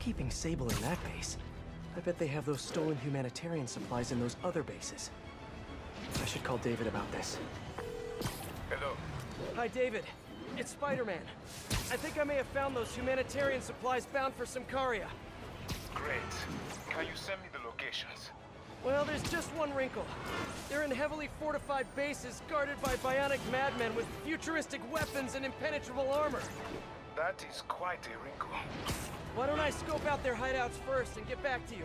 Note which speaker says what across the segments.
Speaker 1: keeping Sable in that base, I bet they have those stolen humanitarian supplies in those other bases. I should call David about this.
Speaker 2: Hello.
Speaker 1: Hi, David. It's Spider-Man. I think I may have found those humanitarian supplies bound for Symkaria.
Speaker 2: Great. Can you send me the locations?
Speaker 1: Well, there's just one wrinkle. They're in heavily fortified bases guarded by bionic madmen with futuristic weapons and impenetrable armor.
Speaker 2: That is quite a wrinkle.
Speaker 1: Why don't I scope out their hideouts first and get back to you?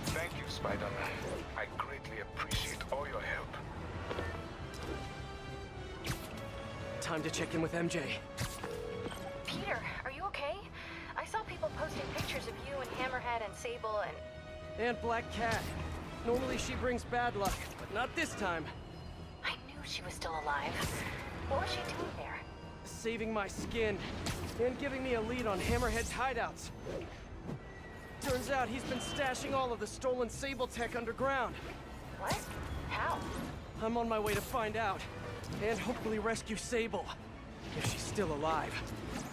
Speaker 2: Thank you, Spider-Man. I greatly appreciate all your help.
Speaker 1: Time to check in with MJ.
Speaker 3: Peter, are you okay? I saw people posting pictures of you and Hammerhead and Sable
Speaker 1: And Black Cat. Normally she brings bad luck, but not this time.
Speaker 3: I knew she was still alive. What was she doing there?
Speaker 1: Saving my skin, and giving me a lead on Hammerhead's hideouts. Turns out he's been stashing all of the stolen Sable tech underground.
Speaker 3: What? How?
Speaker 1: I'm on my way to find out, and hopefully rescue Sable, if she's still alive.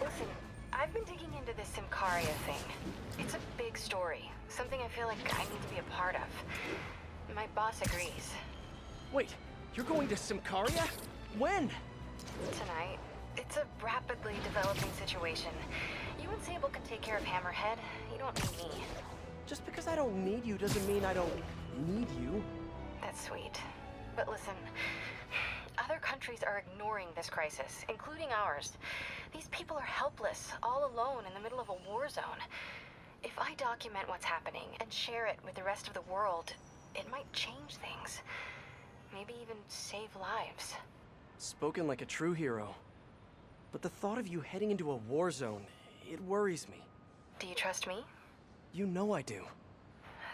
Speaker 3: Listen, I've been digging into this Symkaria thing. It's a big story, something I feel like I need to be a part of. My boss agrees.
Speaker 1: Wait, you're going to Symkaria? When?
Speaker 3: Tonight. It's a rapidly developing situation. You and Sable can take care of Hammerhead. You don't need me.
Speaker 1: Just because I don't need you doesn't mean I don't need you.
Speaker 3: That's sweet. But listen, other countries are ignoring this crisis, including ours. These people are helpless, all alone in the middle of a war zone. If I document what's happening and share it with the rest of the world, it might change things. Maybe even save lives.
Speaker 1: Spoken like a true hero. But the thought of you heading into a war zone, it worries me.
Speaker 3: Do you trust me?
Speaker 1: You know I do.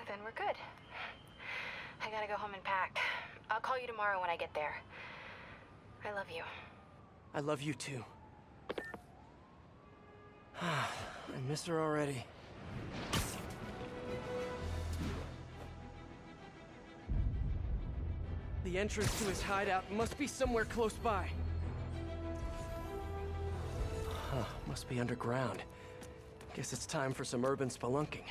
Speaker 3: Then we're good. I gotta go home and pack. I'll call you tomorrow when I get there. I love you.
Speaker 1: I love you too. I miss her already. The entrance to his hideout must be somewhere close by. Huh, must be underground. Guess it's time for some urban spelunking.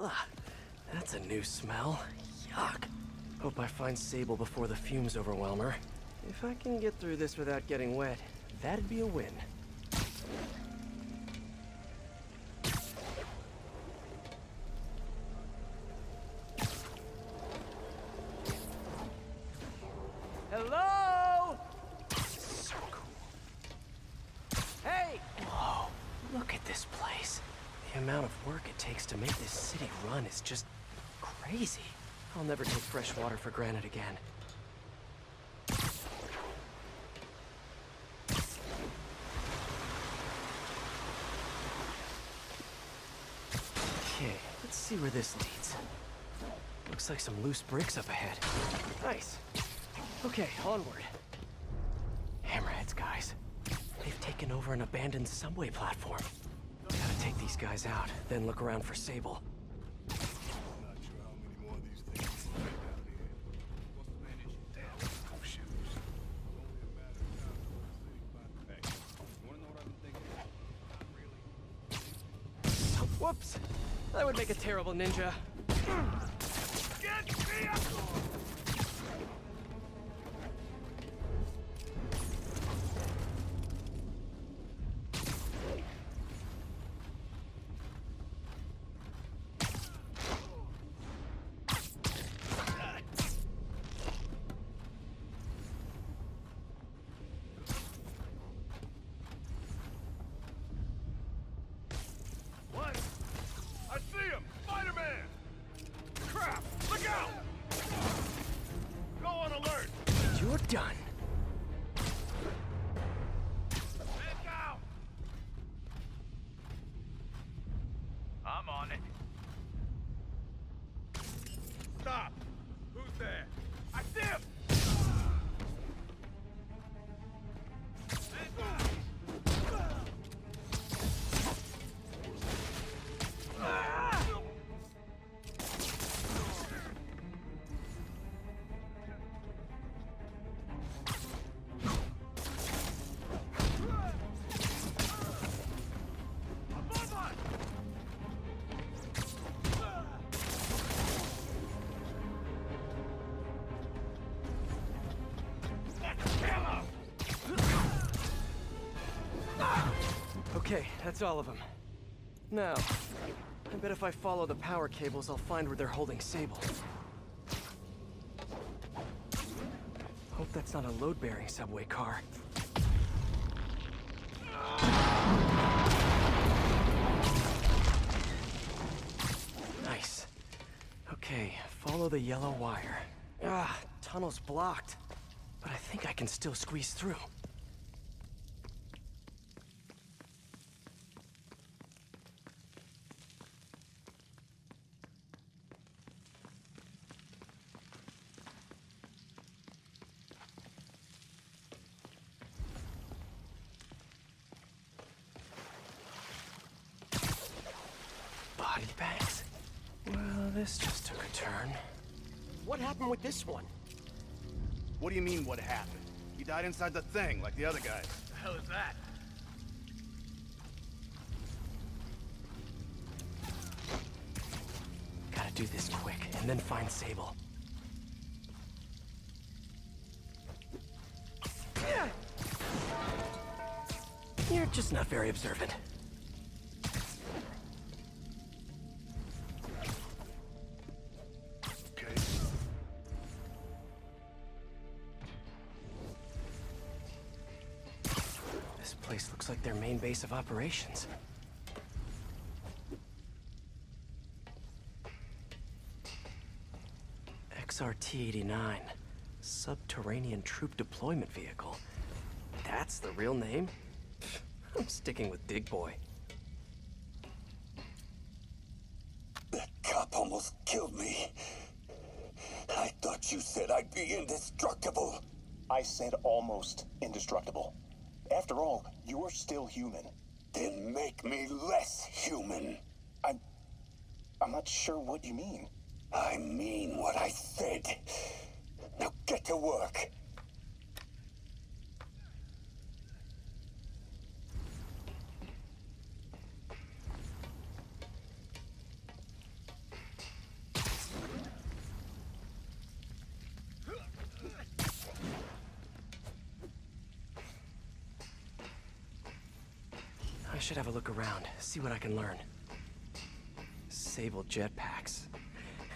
Speaker 1: Ugh, that's a new smell. Yuck. Hope I find Sable before the fumes overwhelm her. If I can get through this without getting wet, that'd be a win. Hello? So cool. Hey! Whoa, look at this place. The amount of work it takes to make this city run is just crazy. I'll never take fresh water for granted again. Okay, let's see where this leads. Looks like some loose bricks up ahead. Nice. Okay, onward. Hammerheads, guys. They've taken over an abandoned subway platform. Gotta take these guys out, then look around for Sable.
Speaker 4: Not sure how many more of these things we can make out here. What's the main issue? Damn, oh shoot. It's only a matter of time before the city finds. Hey, you wanna know what I've been thinking? Not really.
Speaker 1: Whoops! That would make a terrible ninja.
Speaker 4: Get me up! What? I see him! Spider-Man! Crap! Look out! Go on alert!
Speaker 1: You're done. Okay, that's all of them. Now, I bet if I follow the power cables, I'll find where they're holding Sable. Hope that's not a load-bearing subway car. Nice. Okay, follow the yellow wire. Ah, tunnel's blocked. But I think I can still squeeze through. Body bags? Well, this just took a turn.
Speaker 5: What happened with this one?
Speaker 4: What do you mean, what happened? He died inside the thing, like the other guys.
Speaker 5: The hell is that?
Speaker 1: Gotta do this quick, and then find Sable. You're just not very observant.
Speaker 4: Okay.
Speaker 1: This place looks like their main base of operations. XRT-89, Subterranean Troop Deployment Vehicle. That's the real name? I'm sticking with Dig Boy.
Speaker 6: That cop almost killed me. I thought you said I'd be indestructible.
Speaker 7: I said almost indestructible. After all, you're still human.
Speaker 6: Then make me less human.
Speaker 7: I'm not sure what you mean.
Speaker 6: I mean what I said. Now get to work.
Speaker 1: I should have a look around, see what I can learn. Sable jetpacks.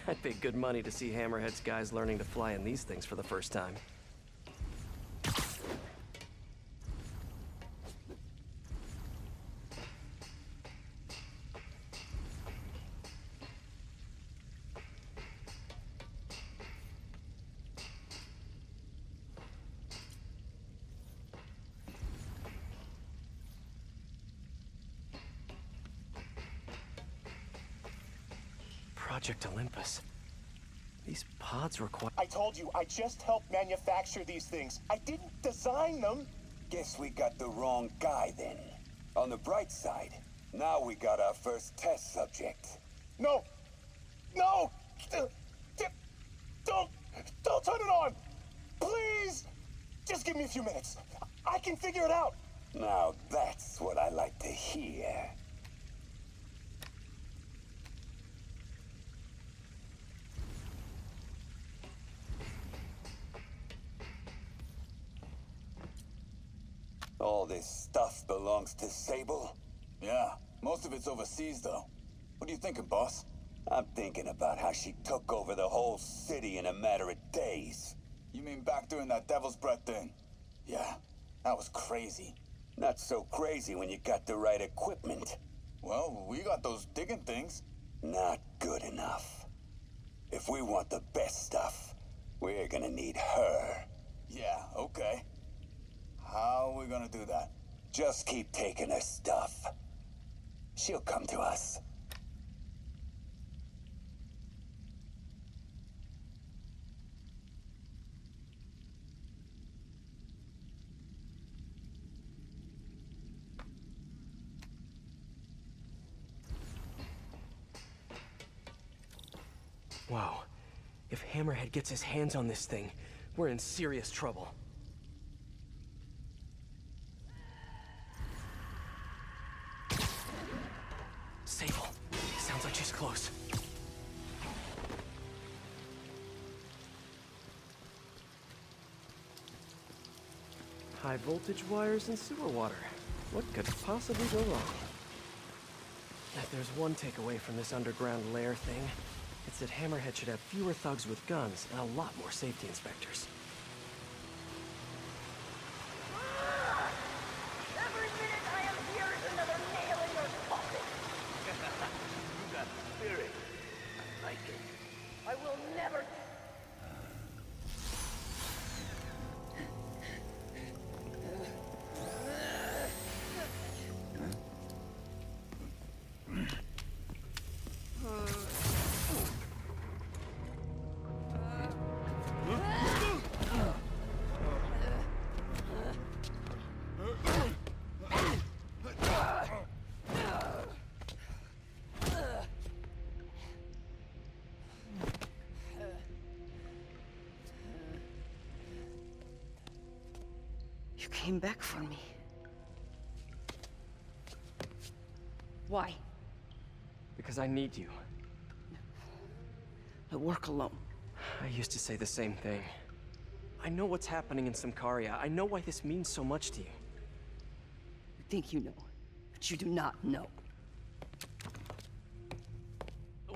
Speaker 1: I'd pay good money to see Hammerhead's guys learning to fly in these things for the first time. Project Olympus. These pods require...
Speaker 7: I told you, I just helped manufacture these things. I didn't design them.
Speaker 6: Guess we got the wrong guy then. On the bright side, now we got our first test subject.
Speaker 7: No! No! Don't turn it on! Please! Just give me a few minutes. I can figure it out.
Speaker 6: Now that's what I like to hear. All this stuff belongs to Sable?
Speaker 8: Yeah, most of it's overseas, though. What are you thinking, boss?
Speaker 6: I'm thinking about how she took over the whole city in a matter of days.
Speaker 8: You mean back during that Devil's Breath thing? Yeah, that was crazy.
Speaker 6: Not so crazy when you got the right equipment.
Speaker 8: Well, we got those digging things.
Speaker 6: Not good enough. If we want the best stuff, we're gonna need her.
Speaker 8: Yeah, okay. How are we gonna do that?
Speaker 6: Just keep taking her stuff. She'll come to us.
Speaker 1: Wow. If Hammerhead gets his hands on this thing, we're in serious trouble. Sable. Sounds like she's close. High voltage wires and sewer water. What could possibly go wrong? If there's one takeaway from this underground lair thing, it's that Hammerhead should have fewer thugs with guns and a lot more safety inspectors.
Speaker 9: Every minute I am here is another nail in your coffin.
Speaker 5: You got spirit. I like it.
Speaker 9: I will never.
Speaker 10: You came back for me. Why?
Speaker 1: Because I need you.
Speaker 10: I work alone.
Speaker 1: I used to say the same thing. I know what's happening in Symkaria. I know why this means so much to you.
Speaker 10: You think you know, but you do not know.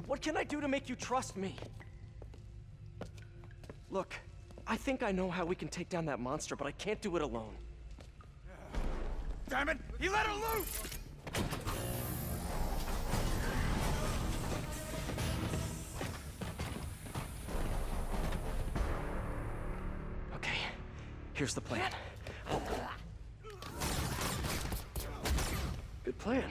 Speaker 1: What can I do to make you trust me? Look, I think I know how we can take down that monster, but I can't do it alone.
Speaker 4: Damn it! He let her loose!
Speaker 1: Okay, here's the plan. Good plan.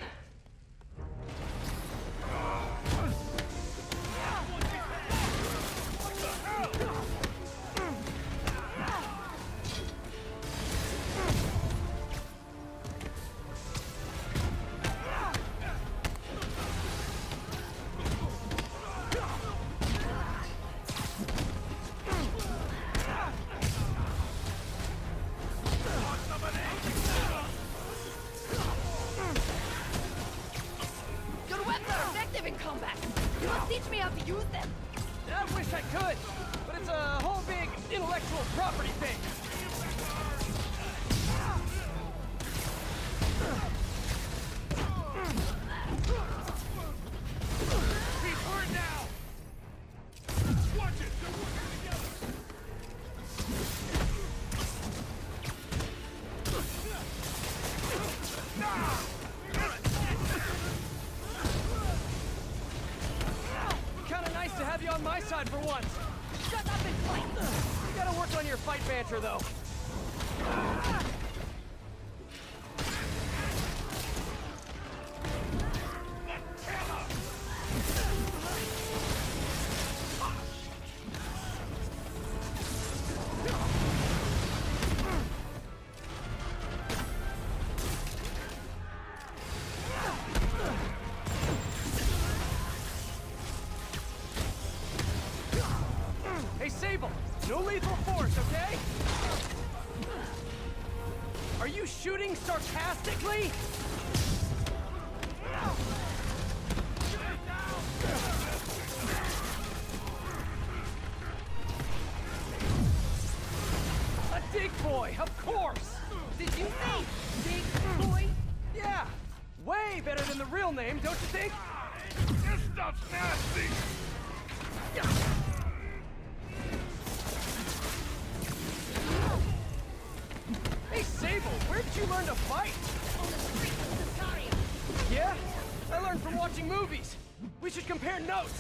Speaker 9: Your weapons are effective in combat. You must teach me how to use them.
Speaker 5: I wish I could, but it's a whole big intellectual property thing.
Speaker 4: He's hurt now! Watch it! They're working together!
Speaker 5: Kinda nice to have you on my side for once.
Speaker 9: Shut up and fight.
Speaker 5: You gotta work on your fight banter, though. Hey, Sable! No lethal force, okay? Are you shooting sarcastically? A dig boy, of course!
Speaker 9: Did you say big boy?
Speaker 5: Yeah! Way better than the real name, don't you think?
Speaker 4: This stuff's nasty!
Speaker 5: Hey, Sable, where did you learn to fight?
Speaker 9: On the streets of Symkaria.
Speaker 5: Yeah? I learned from watching movies. We should compare notes.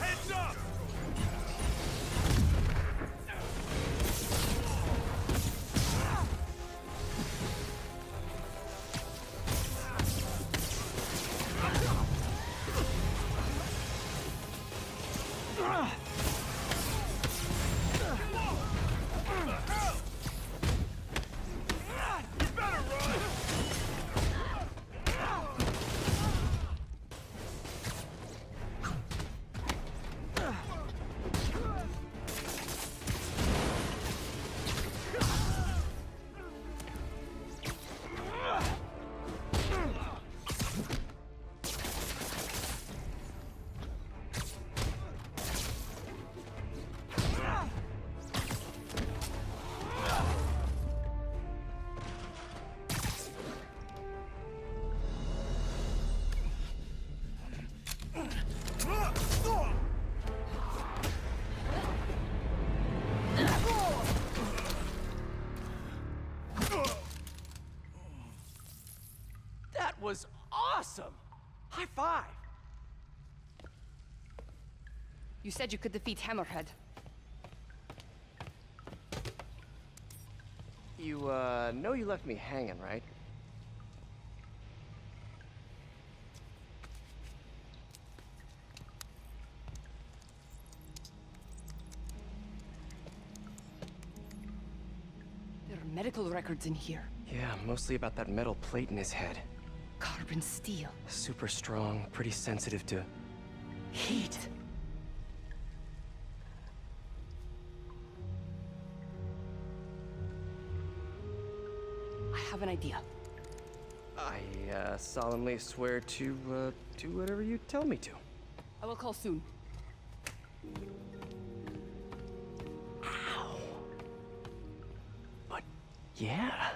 Speaker 4: Heads up! You better run!
Speaker 1: was awesome! High five!
Speaker 10: You said you could defeat Hammerhead.
Speaker 1: You, know you left me hanging, right?
Speaker 10: There are medical records in here.
Speaker 1: Yeah, mostly about that metal plate in his head.
Speaker 10: Carbon steel.
Speaker 1: Super strong, pretty sensitive to heat.
Speaker 10: I have an idea.
Speaker 1: I, solemnly swear to, do whatever you tell me to.
Speaker 10: I will call soon.
Speaker 1: Ow. But, yeah.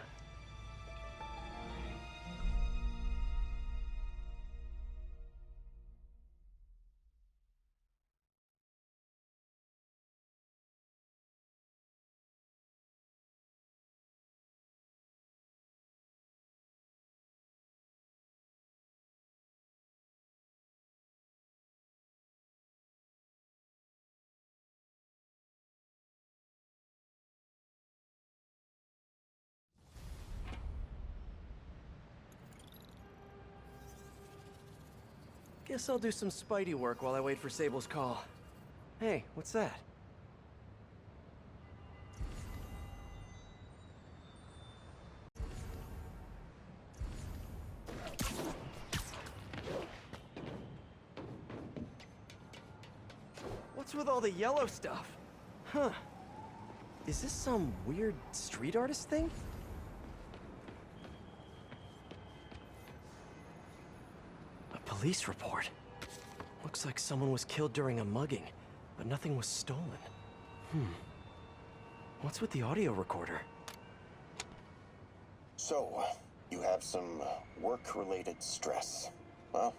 Speaker 1: Guess I'll do some Spidey work while I wait for Sable's call. Hey, what's that? What's with all the yellow stuff? Huh. Is this some weird street artist thing? Police report. Looks like someone was killed during a mugging, but nothing was stolen. What's with the audio recorder?
Speaker 11: So, you have some work-related stress. Well,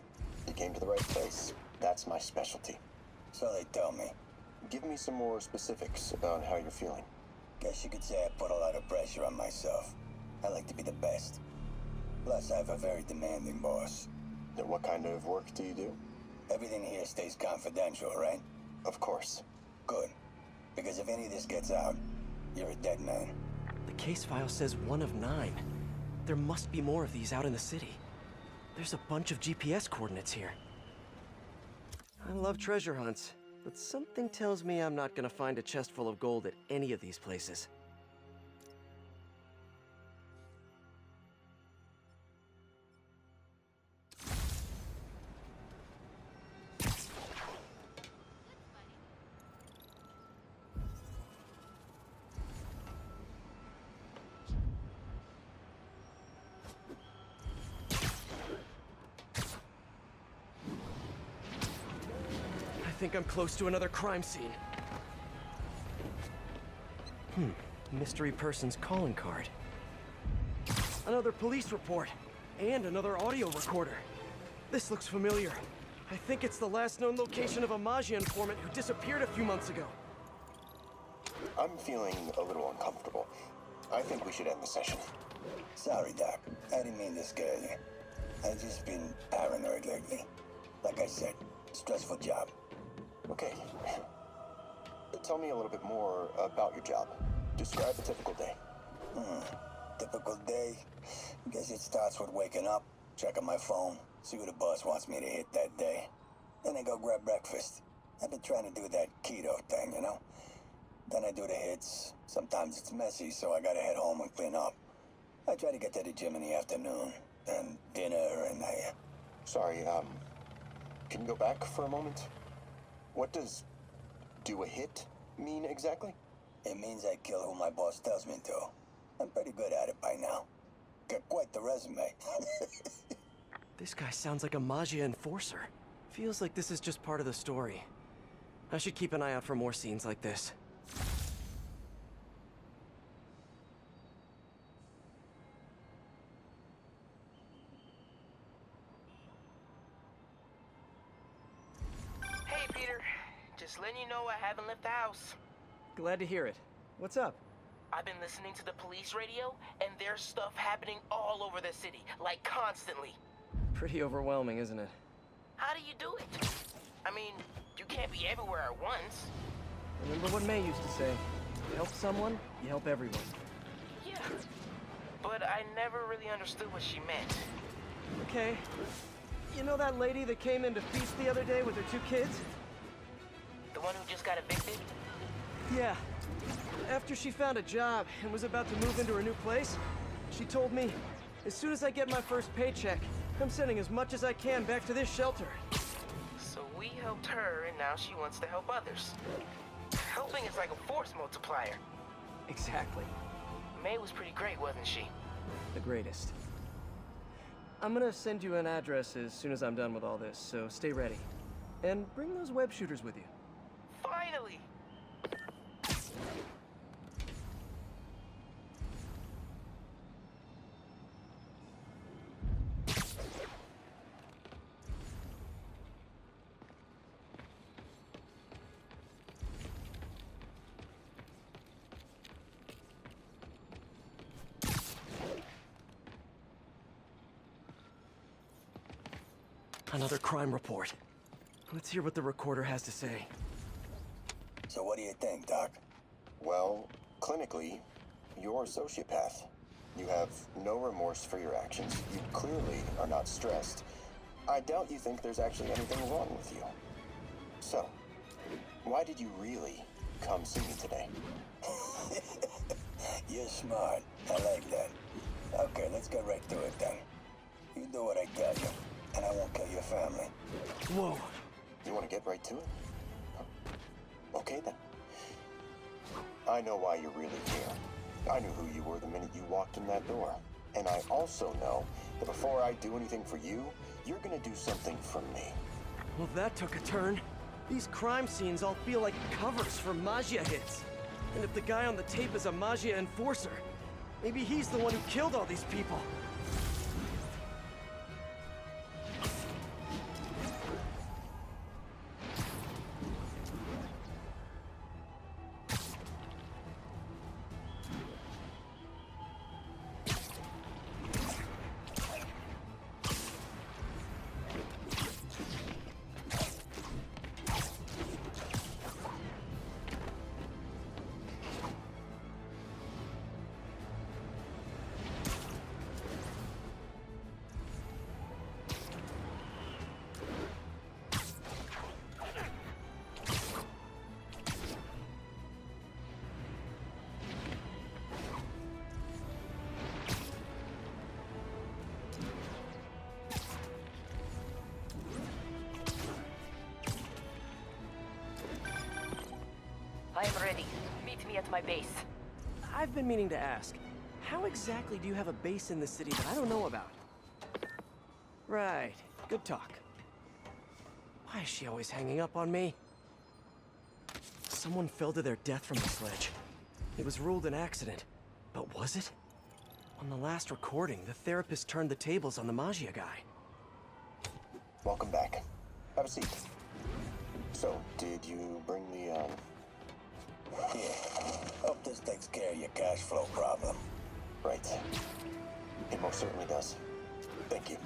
Speaker 11: you came to the right place. That's my specialty.
Speaker 8: So they tell me.
Speaker 11: Give me some more specifics about how you're feeling.
Speaker 8: Guess you could say I put a lot of pressure on myself. I like to be the best. Plus, I have a very demanding boss.
Speaker 11: Then what kind of work do you do?
Speaker 8: Everything here stays confidential, right?
Speaker 11: Of course.
Speaker 8: Good. Because if any of this gets out, you're a dead man.
Speaker 1: The case file says 1 of 9. There must be more of these out in the city. There's a bunch of GPS coordinates here. I love treasure hunts, but something tells me I'm not gonna find a chest full of gold at any of these places. I think I'm close to another crime scene. Mystery person's calling card. Another police report. And another audio recorder. This looks familiar. I think it's the last known location of a Maggia informant who disappeared a few months ago.
Speaker 11: I'm feeling a little uncomfortable. I think we should end the session.
Speaker 8: Sorry, Doc. I didn't mean to scare you. I've just been paranoid lately. Like I said, stressful job.
Speaker 11: Okay. Tell me a little bit more about your job. Describe a typical day.
Speaker 8: Typical day? Guess it starts with waking up, checking my phone, see what the boss wants me to hit that day. Then I go grab breakfast. I've been trying to do that keto thing, you know? Then I do the hits. Sometimes it's messy, so I gotta head home and clean up. I try to get to the gym in the afternoon, then dinner, and
Speaker 11: Sorry, can you go back for a moment? What does do a hit mean exactly?
Speaker 8: It means I kill who my boss tells me to. I'm pretty good at it by now. Got quite the resume.
Speaker 1: This guy sounds like a Maggia enforcer. Feels like this is just part of the story. I should keep an eye out for more scenes like this.
Speaker 12: Hey, Peter. Just letting you know I haven't left the house.
Speaker 1: Glad to hear it. What's up?
Speaker 12: I've been listening to the police radio, and there's stuff happening all over the city, like constantly.
Speaker 1: Pretty overwhelming, isn't it?
Speaker 12: How do you do it? I mean, you can't be everywhere at once.
Speaker 1: Remember what May used to say. You help someone, you help everyone.
Speaker 12: Yeah. But I never really understood what she meant.
Speaker 1: Okay. You know that lady that came in to feast the other day with her 2 kids?
Speaker 12: The one who just got evicted?
Speaker 1: Yeah. After she found a job and was about to move into her new place, she told me, as soon as I get my first paycheck, I'm sending as much as I can back to this shelter.
Speaker 12: So we helped her, and now she wants to help others. Helping is like a force multiplier.
Speaker 1: Exactly.
Speaker 12: May was pretty great, wasn't she?
Speaker 1: The greatest. I'm gonna send you an address as soon as I'm done with all this, so stay ready. And bring those web shooters with you.
Speaker 12: Finally!
Speaker 1: Another crime report. Let's hear what the recorder has to say.
Speaker 8: So what do you think, Doc?
Speaker 11: Well, clinically, you're a sociopath. You have no remorse for your actions. You clearly are not stressed. I doubt you think there's actually anything wrong with you. So, why did you really come see me today?
Speaker 8: You're smart. I like that. Okay, let's get right to it then. You do what I tell you, and I won't kill your family.
Speaker 1: Whoa.
Speaker 11: You want to get right to it? Okay then. I know why you're really here. I knew who you were the minute you walked in that door. And I also know that before I do anything for you, you're gonna do something for me.
Speaker 1: Well, that took a turn. These crime scenes all feel like covers for Magia hits. And if the guy on the tape is a Magia enforcer, maybe he's the one who killed all these people.
Speaker 9: I am ready. Meet me at my base.
Speaker 1: I've been meaning to ask, how exactly do you have a base in the city that I don't know about? Right, good talk. Why is she always hanging up on me? Someone fell to their death from the sledge. It was ruled an accident, but was it? On the last recording, the therapist turned the tables on the Magia guy.
Speaker 11: Welcome back. Have a seat. So, did you bring the,
Speaker 8: Here. Hope this takes care of your cash flow problem.
Speaker 11: Right. It most certainly does. Thank you.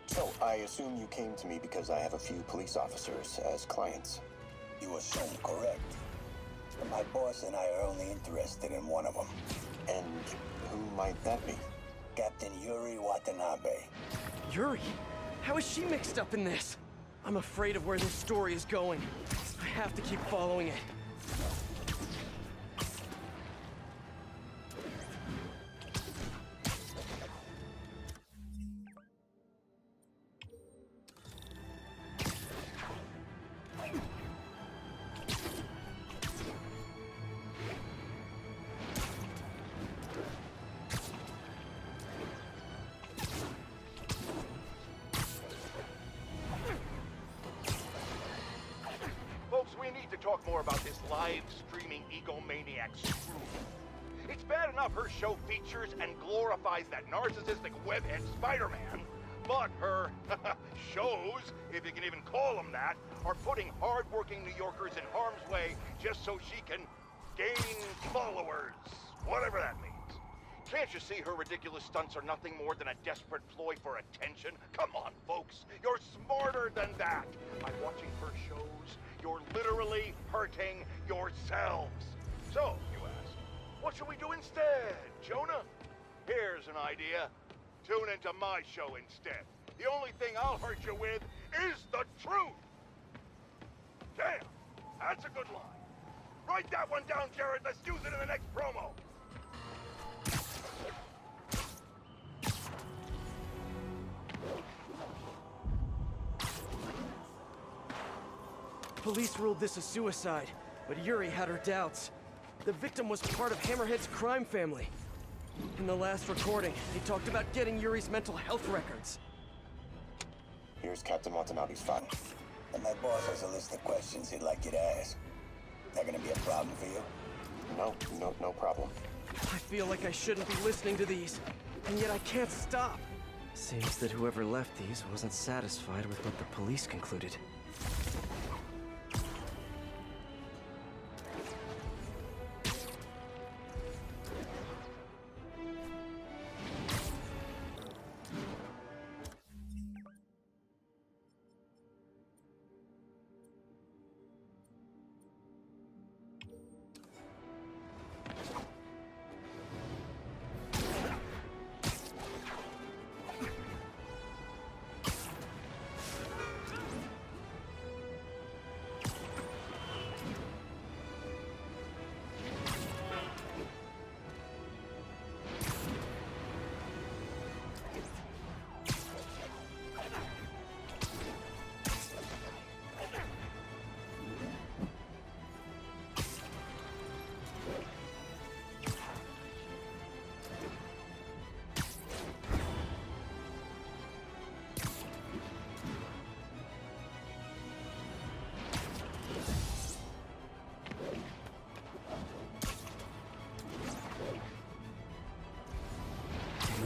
Speaker 11: So, I assume you came to me because I have a few police officers as clients.
Speaker 8: You assume correct. But my boss and I are only interested in one of them.
Speaker 11: And who might that be?
Speaker 8: Captain Yuri Watanabe.
Speaker 1: Yuri? How is she mixed up in this? I'm afraid of where this story is going. I have to keep following it.
Speaker 13: Folks, we need to talk more about this live streaming egomaniac screw. It's bad enough her show features and glorifies that narcissistic webhead Spider-Man, but her shows, if you can even call them that, are putting hard-working New Yorkers in harm's way just so she can gain followers, whatever that means. Can't you see her ridiculous stunts are nothing more than a desperate ploy for attention? Come on, folks. You're smarter than that. By watching her shows, you're literally hurting yourselves. So, you ask, what should we do instead, Jonah? Here's an idea. Tune into my show instead. The only thing I'll hurt you with is the truth. Damn, that's a good line. Write that one down, Jared. Let's use it in the next promo.
Speaker 1: Police ruled this a suicide, but Yuri had her doubts. The victim was part of Hammerhead's crime family. In the last recording, he talked about getting Yuri's mental health records.
Speaker 11: Here's Captain Watanabe's file.
Speaker 8: And my boss has a list of questions he'd like you to ask. That gonna be a problem for you?
Speaker 11: No problem.
Speaker 1: I feel like I shouldn't be listening to these, and yet I can't stop. Seems that whoever left these wasn't satisfied with what the police concluded.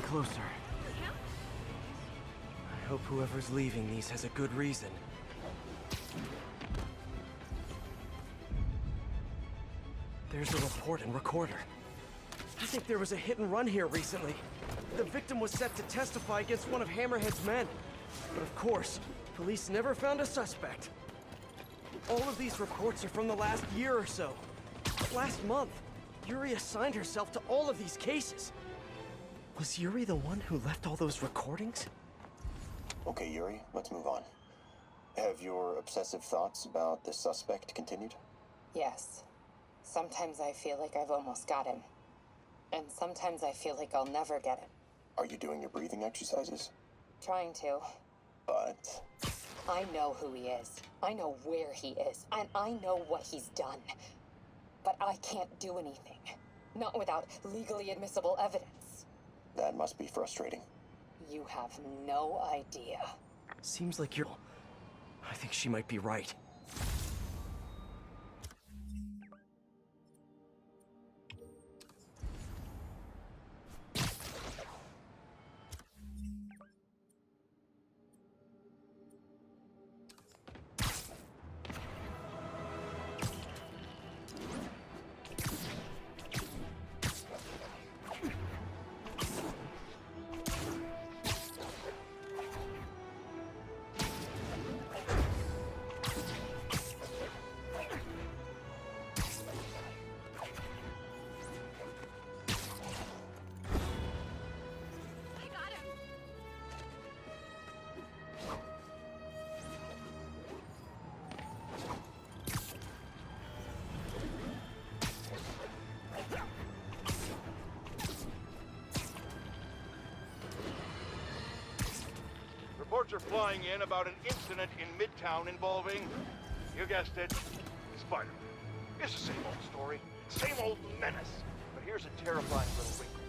Speaker 1: Closer. I hope whoever's leaving these has a good reason. There's a report and recorder. I think there was a hit and run here recently. The victim was set to testify against one of Hammerhead's men. But of course, police never found a suspect. All of these reports are from the last year or so. Last month, Yuri assigned herself to all of these cases. Was Yuri the one who left all those recordings?
Speaker 11: Okay, Yuri, let's move on. Have your obsessive thoughts about the suspect continued?
Speaker 3: Yes. Sometimes I feel like I've almost got him. And sometimes I feel like I'll never get him.
Speaker 11: Are you doing your breathing exercises?
Speaker 3: Trying to.
Speaker 11: But...
Speaker 3: I know who he is. I know where he is. And I know what he's done. But I can't do anything. Not without legally admissible evidence.
Speaker 11: That must be frustrating.
Speaker 3: You have no idea.
Speaker 1: Seems like you're... I think she might be right.
Speaker 13: Reports are flying in about an incident in Midtown involving, you guessed it, Spider-Man. It's the same old story, same old menace. But here's a terrifying little wrinkle.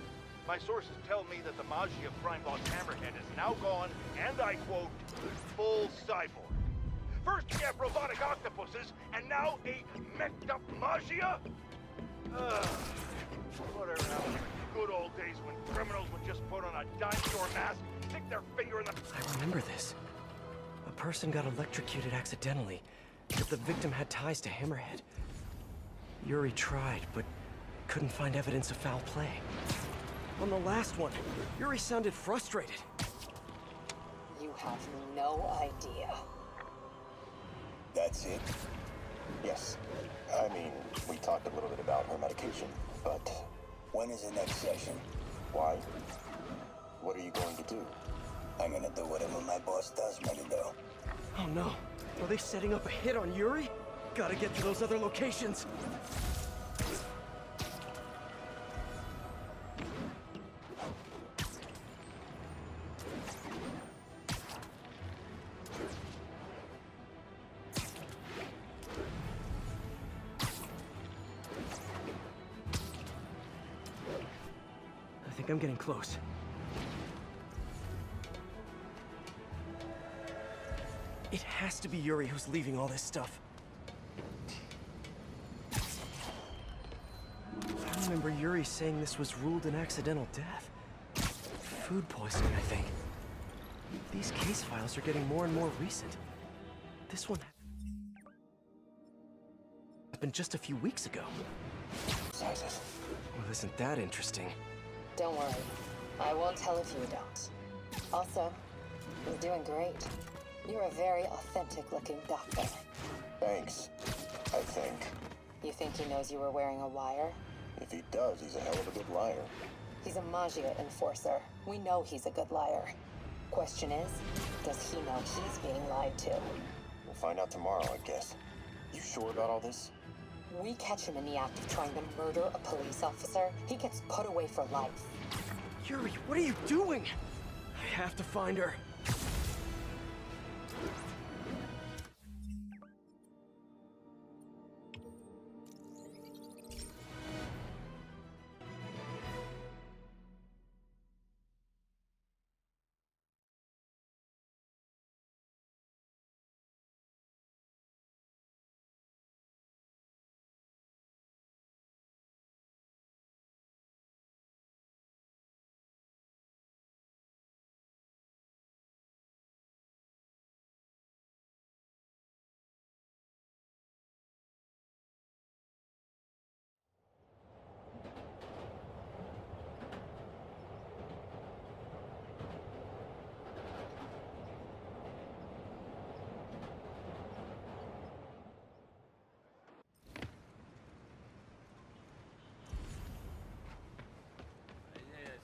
Speaker 13: My sources tell me that the Maggia crime boss Hammerhead is now gone, and I quote, full cyborg. First we have robotic octopuses, and now a messed up Maggia? Whatever happened to the good old days when criminals would just put on a dinosaur mask, stick their finger in the...
Speaker 1: I remember this. A person got electrocuted accidentally, but the victim had ties to Hammerhead. Yuri tried, but couldn't find evidence of foul play. On the last one, Yuri sounded frustrated.
Speaker 9: You have no idea.
Speaker 8: That's it?
Speaker 11: Yes. I mean, we talked a little bit about her medication, but...
Speaker 8: When is the next session?
Speaker 11: Why? What are you going to do?
Speaker 8: I'm gonna do whatever my boss tells me to do.
Speaker 1: Oh no. Are they setting up a hit on Yuri? Gotta get to those other locations. I think I'm getting close. It has to be Yuri who's leaving all this stuff. I remember Yuri saying this was ruled an accidental death. Food poisoning, I think. These case files are getting more and more recent. This one happened just a few weeks ago.
Speaker 8: Sizes.
Speaker 1: Well, isn't that interesting?
Speaker 9: Don't worry. I won't tell if you don't. Also, you're doing great. You're a very authentic-looking doctor.
Speaker 11: Thanks, I think.
Speaker 9: You think he knows you were wearing a wire?
Speaker 11: If he does, he's a hell of a good liar.
Speaker 9: He's a Magia enforcer. We know he's a good liar. Question is, does he know he's being lied to?
Speaker 11: We'll find out tomorrow, I guess. You sure about all this?
Speaker 9: We catch him in the act of trying to murder a police officer, he gets put away for life.
Speaker 1: Yuri, what are you doing? I have to find her.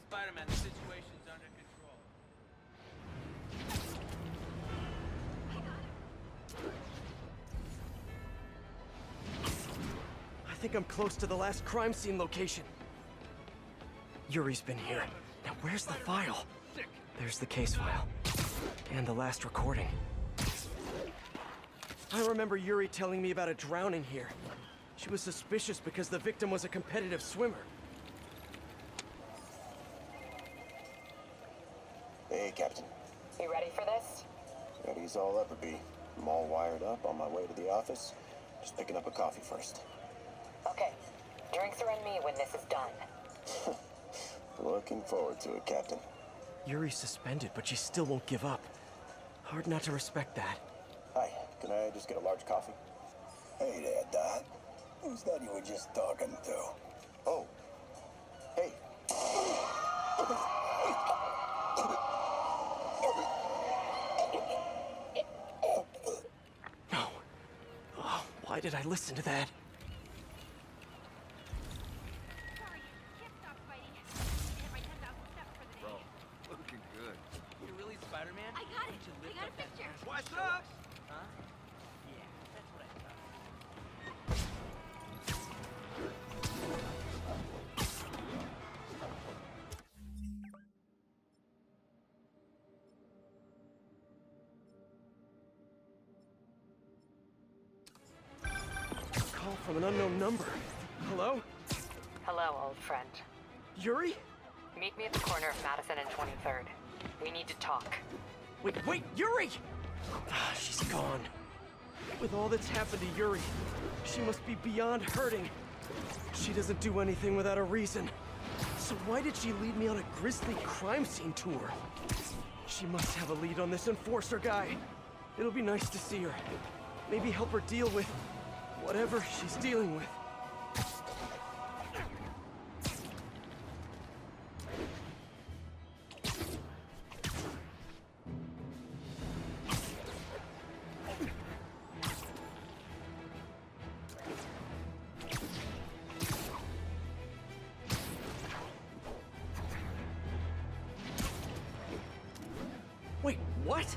Speaker 5: Spider-Man, the situation's under control.
Speaker 1: I think I'm close to the last crime scene location. Yuri's been here. Now where's the file? There's the case file. And the last recording. I remember Yuri telling me about a drowning here. She was suspicious because the victim was a competitive swimmer.
Speaker 11: Hey, Captain.
Speaker 9: You ready for this?
Speaker 11: Ready as I'll ever be. I'm all wired up on my way to the office. Just picking up a coffee first.
Speaker 9: Okay. Drinks are on me when this is done.
Speaker 11: Looking forward to it, Captain.
Speaker 1: Yuri's suspended, but she still won't give up. Hard not to respect that.
Speaker 11: Hi, can I just get a large coffee?
Speaker 8: Hey there, Dot. Who's that you were just talking to?
Speaker 11: Oh. Hey.
Speaker 1: No. Oh, why did I listen to that?
Speaker 4: Looking good.
Speaker 5: You're really Spider-Man?
Speaker 9: I got it. I got a picture.
Speaker 5: What's up? Huh? Yeah, that's what I thought.
Speaker 1: Call from an unknown number. Hello?
Speaker 9: Hello, old friend.
Speaker 1: Yuri?
Speaker 9: Meet me at the corner of Madison and 23rd. We need to talk.
Speaker 1: Wait, Yuri! Ah, she's gone. With all that's happened to Yuri, she must be beyond hurting. She doesn't do anything without a reason. So why did she lead me on a grisly crime scene tour? She must have a lead on this enforcer guy. It'll be nice to see her. Maybe help her deal with whatever she's dealing with.
Speaker 10: What?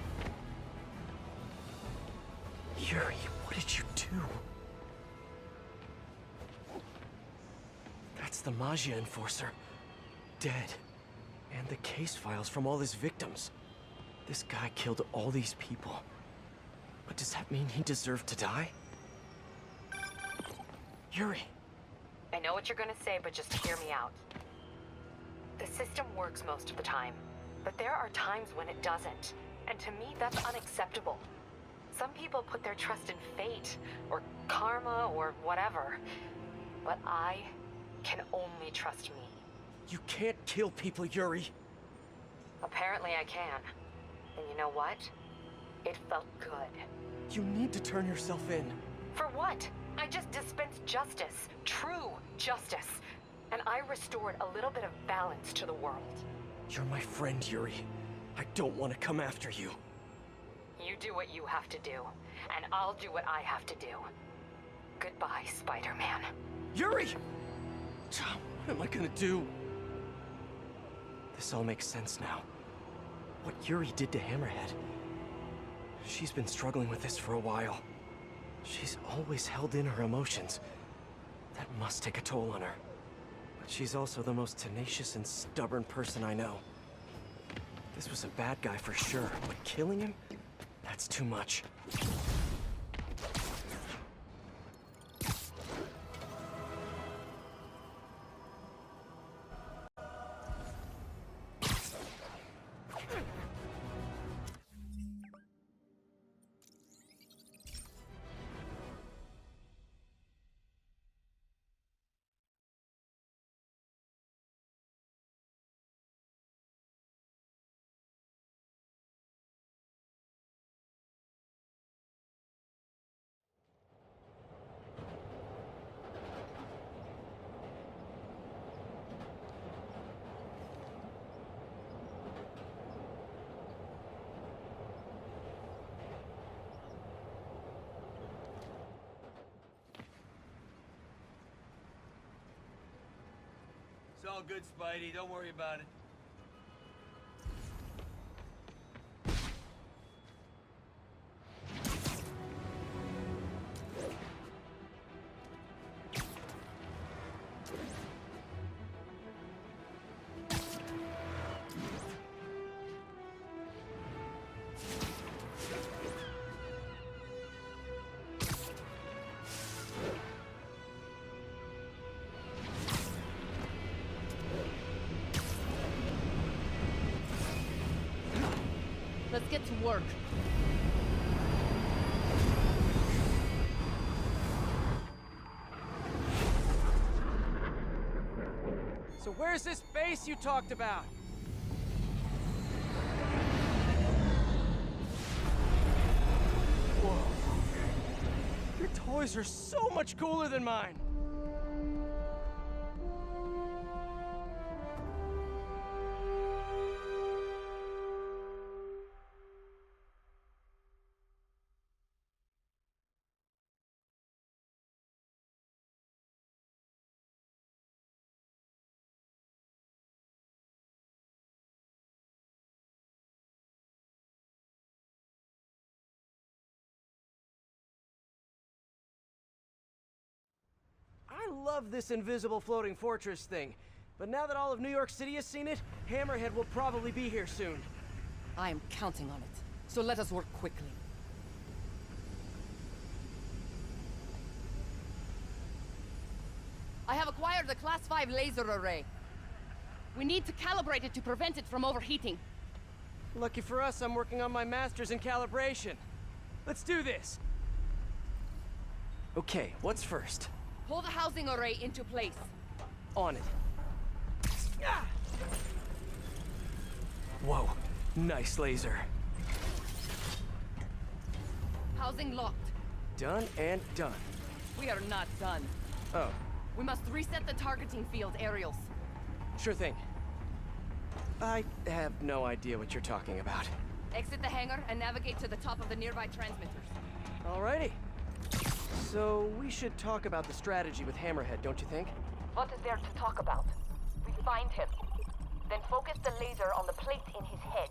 Speaker 1: Yuri, what did you do? That's the Maggia enforcer. Dead. And the case files from all his victims. This guy killed all these people. But does that mean he deserved to die? Yuri.
Speaker 3: I know what you're gonna say, but just hear me out. The system works most of the time, but there are times when it doesn't. And to me, that's unacceptable. Some people put their trust in fate, or karma, or whatever. But I can only trust me.
Speaker 1: You can't kill people, Yuri.
Speaker 3: Apparently I can. And you know what? It felt good.
Speaker 1: You need to turn yourself in.
Speaker 3: For what? I just dispensed justice. True justice. And I restored a little bit of balance to the world.
Speaker 1: You're my friend, Yuri. I don't want to come after you.
Speaker 3: You do what you have to do, and I'll do what I have to do. Goodbye, Spider-Man.
Speaker 1: Yuri! What am I gonna do? This all makes sense now. What Yuri did to Hammerhead. She's been struggling with this for a while. She's always held in her emotions. That must take a toll on her. But she's also the most tenacious and stubborn person I know. This was a bad guy for sure, but killing him? That's too much.
Speaker 5: It's all good, Spidey. Don't worry about it.
Speaker 10: Let's get to work.
Speaker 5: So where's this base you talked about?
Speaker 1: Whoa. Your toys are so much cooler than mine. I love this invisible floating fortress thing. But now that all of New York City has seen it, Hammerhead will probably be here soon.
Speaker 10: I am counting on it. So let us work quickly. I have acquired a Class 5 laser array. We need to calibrate it to prevent it from overheating.
Speaker 1: Lucky for us, I'm working on my master's in calibration. Let's do this! Okay, what's first?
Speaker 10: Pull the housing array into place.
Speaker 1: On it. Ah! Whoa, nice laser.
Speaker 10: Housing locked.
Speaker 1: Done and done.
Speaker 10: We are not done.
Speaker 1: Oh.
Speaker 10: We must reset the targeting field aerials.
Speaker 1: Sure thing. I have no idea what you're talking about.
Speaker 10: Exit the hangar and navigate to the top of the nearby transmitters.
Speaker 1: Alrighty. So, we should talk about the strategy with Hammerhead, don't you think?
Speaker 14: What is there to talk about? We find him. Then focus the laser on the plate in his head.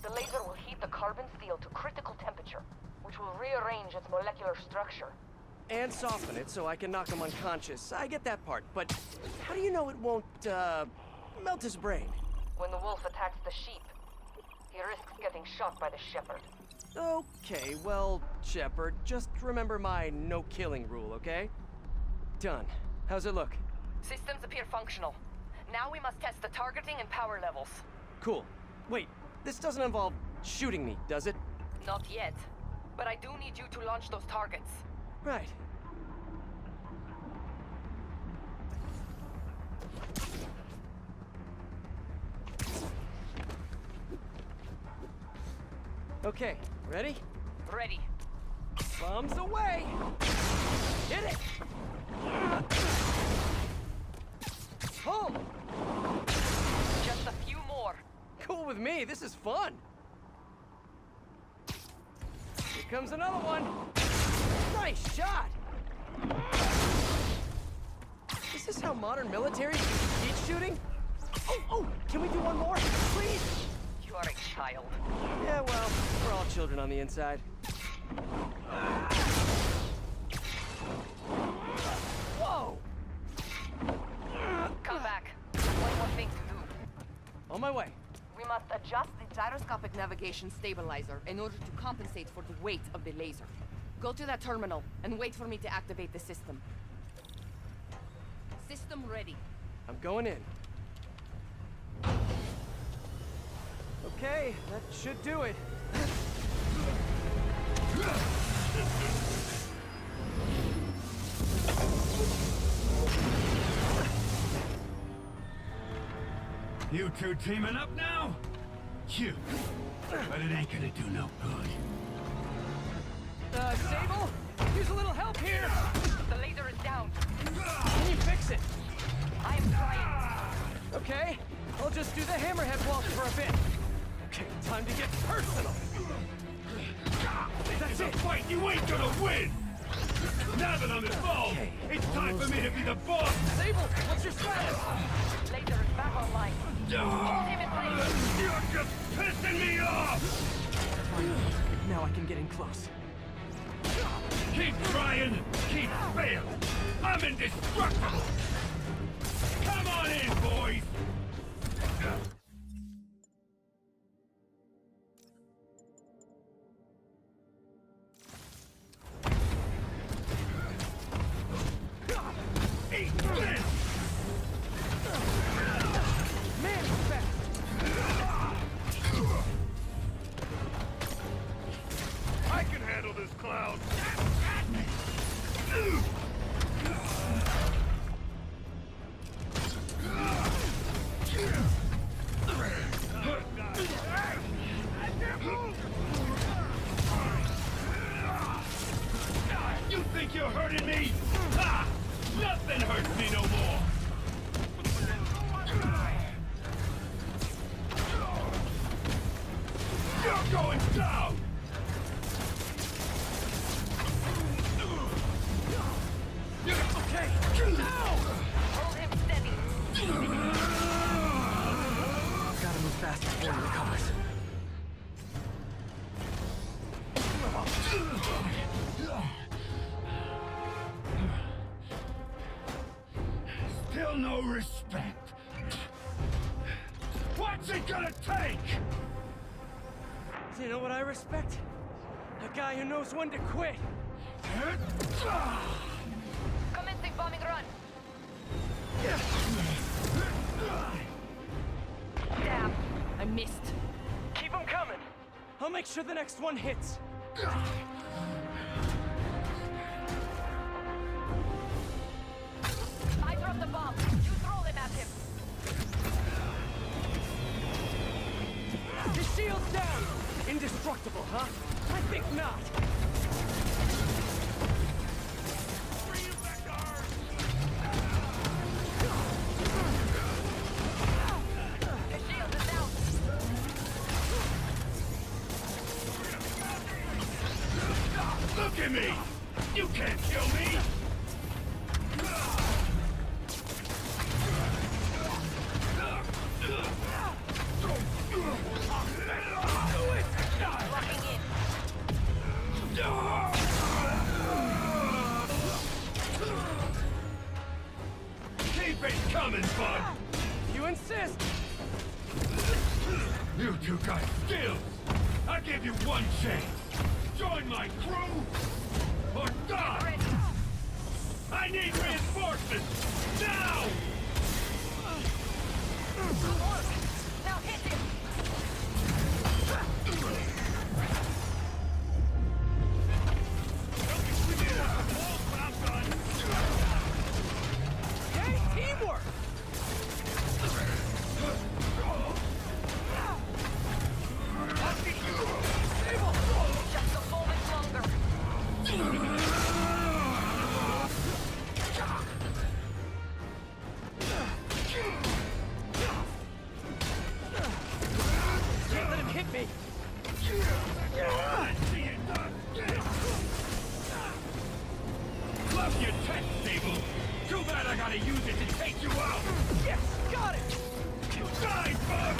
Speaker 14: The laser will heat the carbon steel to critical temperature, which will rearrange its molecular structure.
Speaker 1: And soften it so I can knock him unconscious. I get that part, but how do you know it won't, melt his brain?
Speaker 14: When the wolf attacks the sheep, he risks getting shot by the shepherd.
Speaker 1: Okay, well, Shepard, just remember my no-killing rule, okay? Done. How's it look?
Speaker 14: Systems appear functional. Now we must test the targeting and power levels.
Speaker 1: Cool. Wait, this doesn't involve shooting me, does it?
Speaker 14: Not yet. But I do need you to launch those targets.
Speaker 1: Right. Okay, ready?
Speaker 14: Ready.
Speaker 1: Bombs away! Hit it! Home!
Speaker 14: Just a few more.
Speaker 1: Cool with me, this is fun! Here comes another one! Nice shot! Is this how modern military teach shooting? Oh, can we do one more, please?
Speaker 14: You are a child.
Speaker 1: Yeah, well, we're all children on the inside. Whoa!
Speaker 14: Come back. One more thing to do.
Speaker 1: On my way.
Speaker 14: We must adjust the gyroscopic navigation stabilizer in order to compensate for the weight of the laser. Go to that terminal and wait for me to activate the system. System ready.
Speaker 1: I'm going in. Okay, that should do it.
Speaker 15: You two teaming up now? Cute. But it ain't gonna do no good.
Speaker 1: Sable? Use a little help here!
Speaker 14: The laser is down.
Speaker 1: Can you fix it?
Speaker 14: I am trying.
Speaker 1: Okay, I'll just do the hammerhead waltz for a bit. Okay, time to get personal.
Speaker 15: That's a fight you ain't gonna win! Now that I'm involved, it's time for me to be the boss!
Speaker 1: Sable, what's your status?
Speaker 14: Laser is back online. Hold him in place.
Speaker 15: You're just pissing me off!
Speaker 1: Now I can get in close.
Speaker 15: Keep trying, keep failing. I'm indestructible! Come on in, boys! Eat this!
Speaker 1: Man, you're fast!
Speaker 15: I can handle this clown! You think you're hurting me? Ha! Nothing hurts me no more! You're going down!
Speaker 1: Okay, now!
Speaker 14: Hold him steady.
Speaker 1: Gotta move fast before he recovers.
Speaker 15: Still no respect. What's it gonna take?
Speaker 1: You know what I respect? A guy who knows when to quit.
Speaker 14: Commencing bombing run. Damn, I missed.
Speaker 1: Keep them coming. I'll make sure the next one hits.
Speaker 14: I dropped the bomb. You throw them at him.
Speaker 1: His shield's down! Indestructible, huh? I think not.
Speaker 14: His shield is down.
Speaker 15: Look at me! You can't kill me! Keep it coming, bud!
Speaker 5: You insist!
Speaker 15: You two got skills! I give you one chance! Join my crew, or die! I need reinforcements! Now!
Speaker 3: Now hit him!
Speaker 5: Okay, teamwork!
Speaker 3: Just a moment longer.
Speaker 5: Can't let him hit me!
Speaker 15: Love your tech, Sable! Too bad I gotta use it to take you out!
Speaker 5: Yes, got it!
Speaker 15: You die, bug!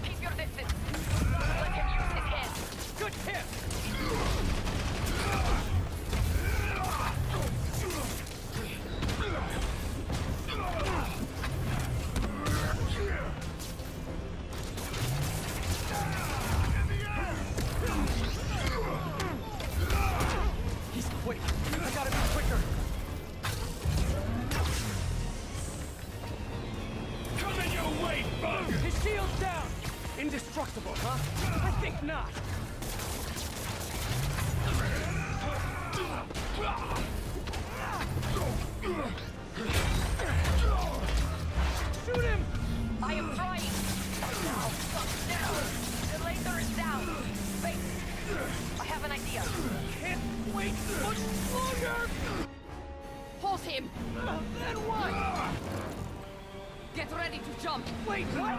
Speaker 3: Keep your distance. Let him use his hands.
Speaker 5: Good hit! He's quick. I gotta be quicker.
Speaker 15: Coming your way, bug!
Speaker 5: His shield's down! Indestructible, huh? I think not. Shoot him!
Speaker 3: I am trying. Now, now. The laser is down. Wait. I have an idea.
Speaker 5: Can't wait much longer!
Speaker 10: Pulse him!
Speaker 5: Then what?
Speaker 10: Get ready to jump!
Speaker 5: Wait, what?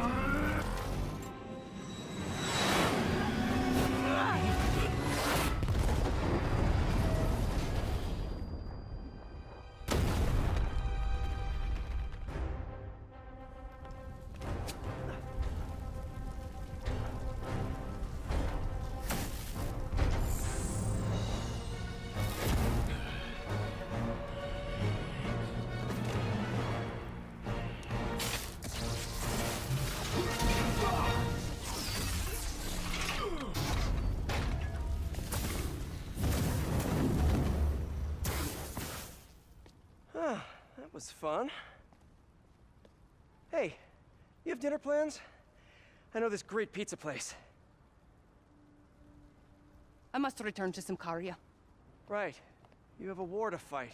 Speaker 5: That was fun. Hey, you have dinner plans? I know this great pizza place.
Speaker 10: I must return to Simcaria.
Speaker 5: Right. You have a war to fight.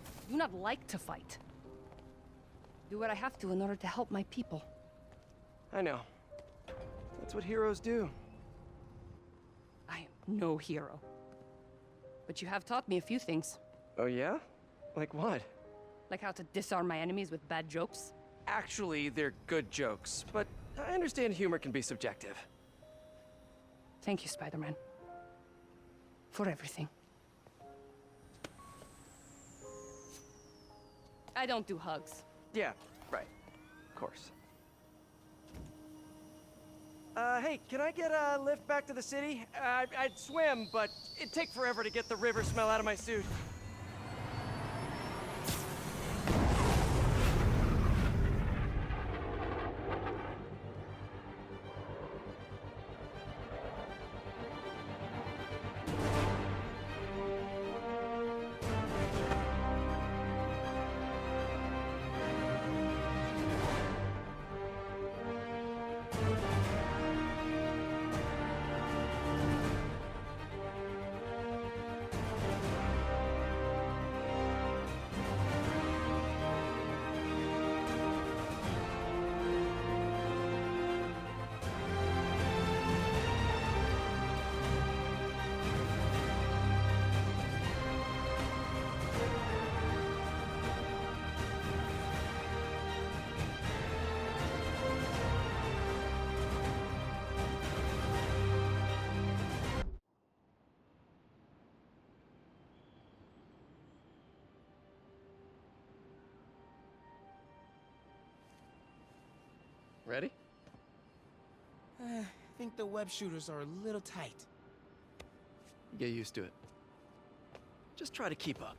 Speaker 10: I do not like to fight. Do what I have to in order to help my people.
Speaker 5: I know. That's what heroes do.
Speaker 10: I am no hero. But you have taught me a few things.
Speaker 5: Oh yeah? Like what?
Speaker 10: Like how to disarm my enemies with bad jokes.
Speaker 5: Actually, they're good jokes, but I understand humor can be subjective.
Speaker 10: Thank you, Spider-Man. For everything. I don't do hugs.
Speaker 5: Yeah, right. Of course. Hey, can I get a lift back to the city? I'd swim, but it'd take forever to get the river smell out of my suit.
Speaker 1: Ready?
Speaker 16: I think the web shooters are a little tight.
Speaker 1: Get used to it. Just try to keep up.